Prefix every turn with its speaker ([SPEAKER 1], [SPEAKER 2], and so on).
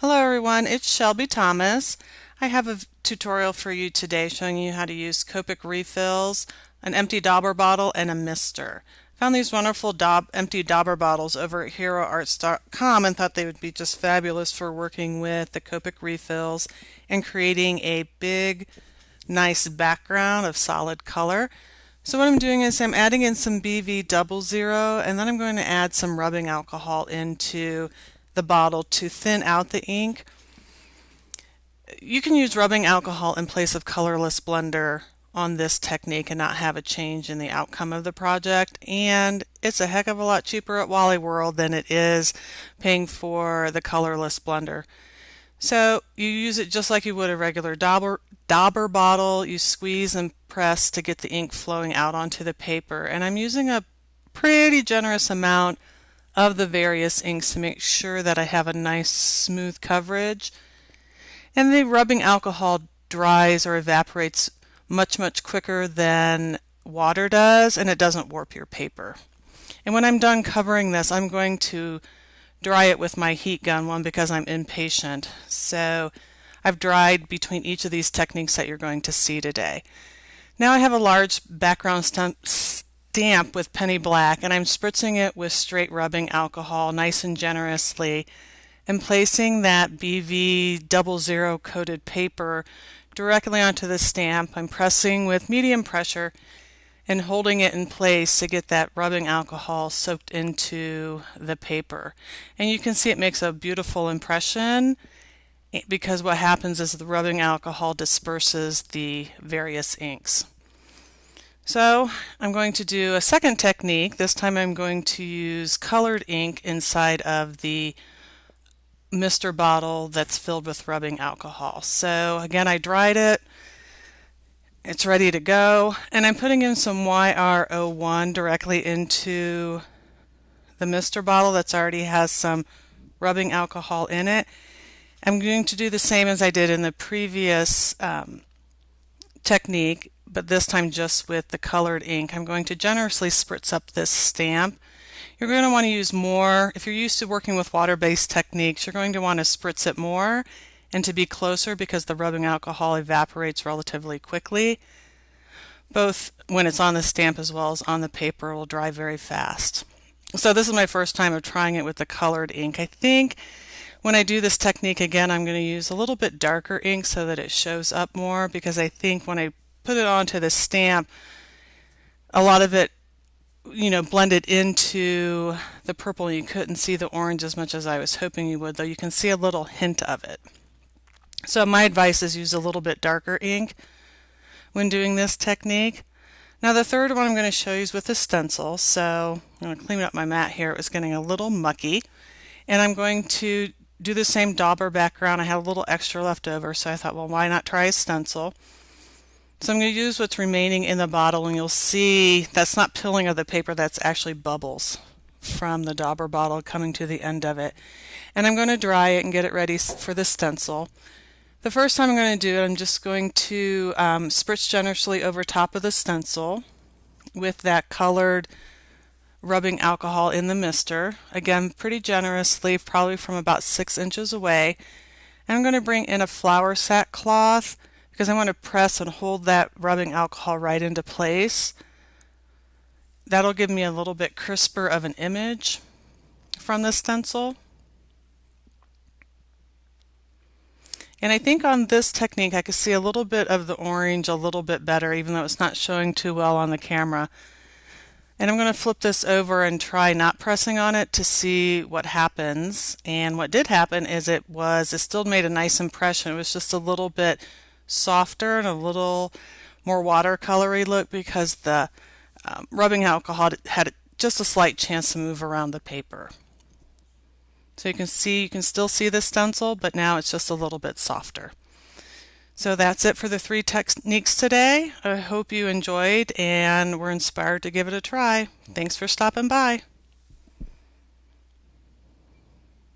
[SPEAKER 1] Hello everyone, it's Shelby Thomas. I have a tutorial for you today showing you how to use Copic refills, an empty Dauber bottle, and a mister. Found these wonderful empty Dauber bottles over at HeroArts.com and thought they would be just fabulous for working with the Copic refills and creating a big, nice background of solid color. So what I'm doing is I'm adding in some BV00 and then I'm going to add some rubbing alcohol into the bottle to thin out the ink. You can use rubbing alcohol in place of colorless blender on this technique and not have a change in the outcome of the project, and it's a heck of a lot cheaper at Wally World than it is paying for the colorless blender. So you use it just like you would a regular Dauber bottle. You squeeze and press to get the ink flowing out onto the paper, and I'm using a pretty generous amount of the various inks to make sure that I have a nice smooth coverage. And the rubbing alcohol dries or evaporates much quicker than water does, and it doesn't warp your paper. And when I'm done covering this, I'm going to dry it with my heat gun, one because I'm impatient. So I've dried between each of these techniques that you're going to see today. Now I have a large background stamp with penny black, and I'm spritzing it with straight rubbing alcohol nice and generously and placing that BV00 coated paper directly onto the stamp. I'm pressing with medium pressure and holding it in place to get that rubbing alcohol soaked into the paper. And you can see it makes a beautiful impression because what happens is the rubbing alcohol disperses the various inks. So I'm going to do a second technique. This time I'm going to use colored ink inside of the mister bottle that's filled with rubbing alcohol. So again, I dried it. It's ready to go, and I'm putting in some YR01 directly into the mister bottle that's already has some rubbing alcohol in it. I'm going to do the same as I did in the previous technique, but this time just with the colored ink. I'm going to generously spritz up this stamp. You're going to want to use more. If you're used to working with water-based techniques, you're going to want to spritz it more and to be closer because the rubbing alcohol evaporates relatively quickly. Both when it's on the stamp as well as on the paper will dry very fast. So this is my first time of trying it with the colored ink. I think when I do this technique again, I'm going to use a little bit darker ink so that it shows up more, because I think when I put it onto the stamp, a lot of it blended into the purple. You couldn't see the orange as much as I was hoping you would, though you can see a little hint of it. So my advice is use a little bit darker ink when doing this technique. Now the third one I'm going to show you is with a stencil. So I'm going to clean up my mat here. It was getting a little mucky. And I'm going to do the same Dauber background. I had a little extra left over, so I thought, well, why not try a stencil? So I'm going to use what's remaining in the bottle, and you'll see that's not pilling of the paper, that's actually bubbles from the Dauber bottle coming to the end of it. And I'm going to dry it and get it ready for the stencil. The first time I'm going to do it, I'm just going to spritz generously over top of the stencil with that colored rubbing alcohol in the mister. Again, pretty generously, probably from about 6 inches away. And I'm going to bring in a flour sack cloth because I want to press and hold that rubbing alcohol right into place. That'll give me a little bit crisper of an image from the stencil. And I think on this technique I could see a little bit of the orange a little bit better, even though it's not showing too well on the camera. And I'm going to flip this over and try not pressing on it to see what happens. And what did happen is it still made a nice impression. It was just a little bit softer and a little more watercolory look because the rubbing alcohol had just a slight chance to move around the paper. So you can still see the stencil, but now it's just a little bit softer. So that's it for the 3 techniques today. I hope you enjoyed and were inspired to give it a try. Thanks for stopping by.